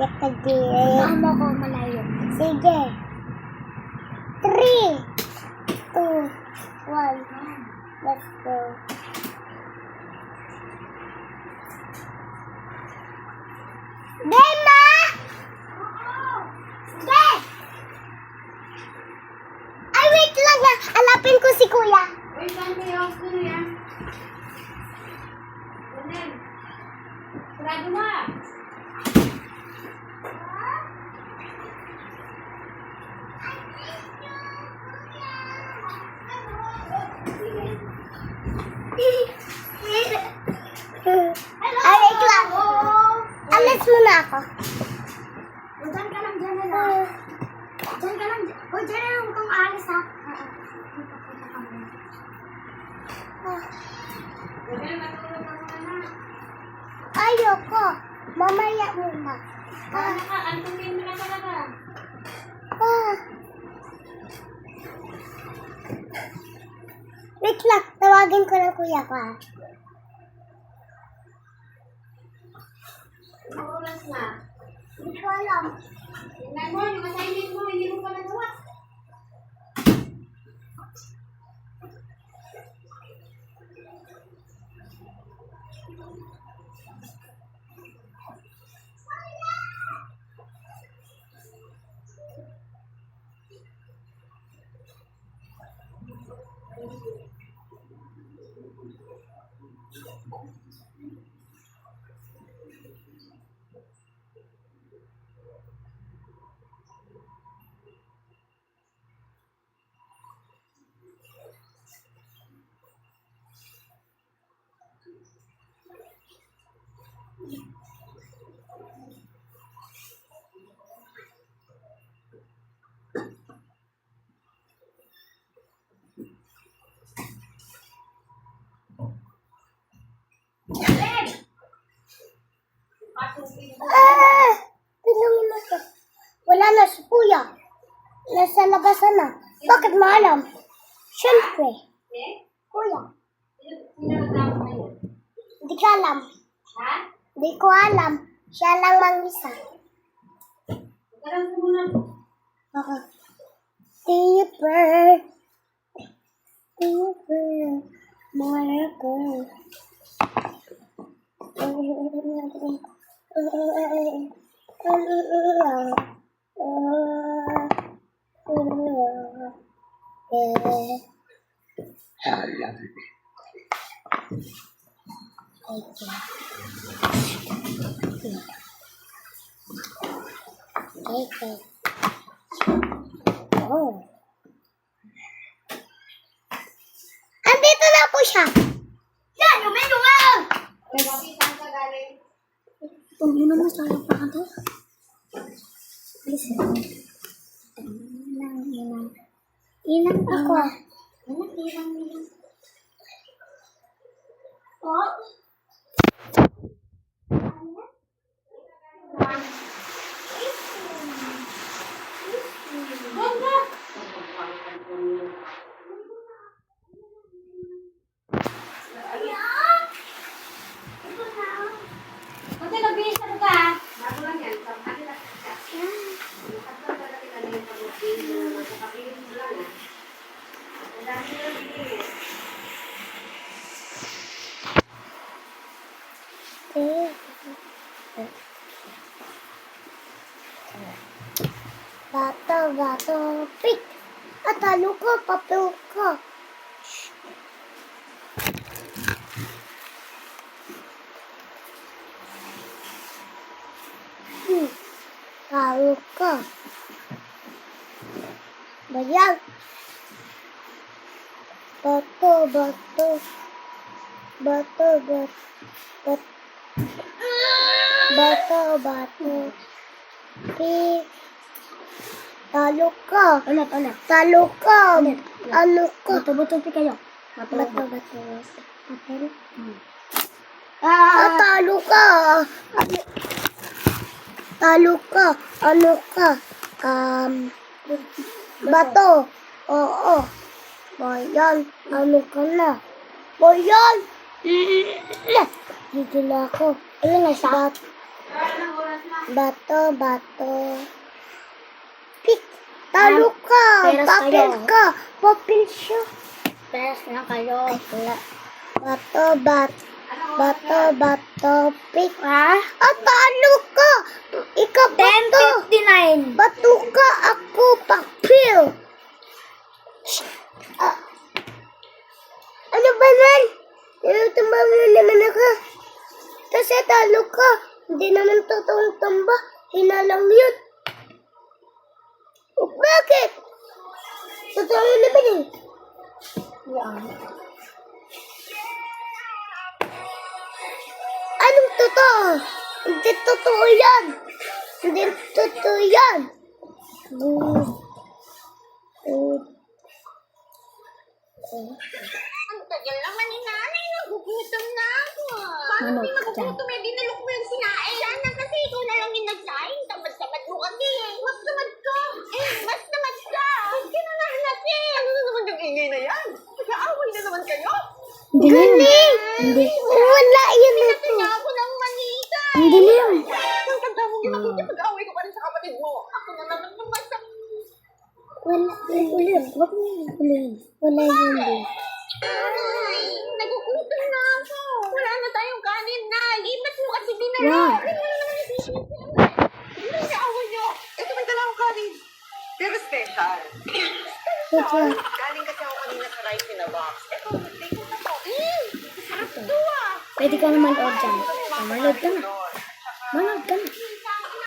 Yakagin. Ano ko malayo? Sige. 3, 2, 1. Let's go. Dema! Sige! Ay, wait lang na. Alapin ko si Kuya. Wait lang kayo, kuya. Ganun. Sarado mo. Ay, wait lang. Alis muna ako. Diyan ka lang, diyan na lang. Diyan ka lang. O, diyan na lang. Huwag kang aalis, ha? Ganun, matulog ka muna. Ayoko. Mamaya muna. Ano ka? Antukin mo na talaga. Wait lang. Tawagin ko ng kuya ko. Ang oras na. Hindi ko alam. Tingnan mo, yung assignment mo, hindi mo pa nagawa. Tulungin mo siya. Wala na si kuya. Nasa labasan na. Bakit mo alam? Siyempre. Eh? Kuya. Sino nagtapos na yun? Hindi ko alam. Ha? Hindi ko alam. Siya lang mag-isa. Magkaroon ko muna. Ako. Deeper. Deeper. More ko. Okay. Oh. Andito na po siya. Yan, yung manual! May bakit saan ka galing? Tunggu naman sa iyo pa kanto. Listen. Ilang ako. Ano? Ilang. Oh? Ganda! Kasi nabihis ano ka? Bago lang yan. Sabi lang ka. Sabi lang kita na yung pag-ibig. Sa kapilin mo lang ha. Ang dami lang bigay. Bato, pick. Atalo ko, papel ko. Talo ko. Bayag. Bato. Pick. Talo ka. Ulit. Talo ka. Ulit. Ano ka? Bato kayo. Bato. Papel. Talo ka. Talo ka. Ano ka? Bato. Oo. Bayan. Ano ka na? Bayan. Dito na ako. Ilan na siya? Bato. Anong oras na? Bato. Pick. Talo ka. Peras Papel kayo. ka. Papel siya. Peras na kayo. Wala. Bato. Pick. Ha? Talo ka. Ikaw bato. 10:59. Bato ka. Ako papel. Ano ba nan? Tumama naman ako. Kasi talo ka. Hindi naman totoong tamba. Hinalang yun. Bakit? Totoo yun naman eh. Yan. Anong totoo? Hindi totoo yan. Hindi totoo yan. Ang tagal naman ni nanay, nagugutom na ako. Paano Ano di ka magugutom eh? Dinalok mo yung sinain. Sana kasi ikaw na lang yung nagsaing. Tamad-tamad mo kasi eh. Mas tamad ka. Mas tamad ka. Hindi na natin. Ano na naman yung ingay na yan? Nag-aaway na naman kayo? Galing! Hindi. Wala yun ito. Kanya ako ng manita. Hindi lang. Ang tanda mo ginagawin pag-aaway ko pa rin sa kapatid mo. Ako na naman yung masama. Wala yun. Wala yun. Ay, nagugutom na ako. Wala na tayong kanin na. Lipat mo kasi Wow. dinala. Ano yung aaway niyo? Ito may dala akong kanin. Pero special. Galing kasi ako kanina sa rice in a box. Ito, take ko na to. Sarap to ah. Pwede ka naman manood dyan. Manood ka na. Manood ka na.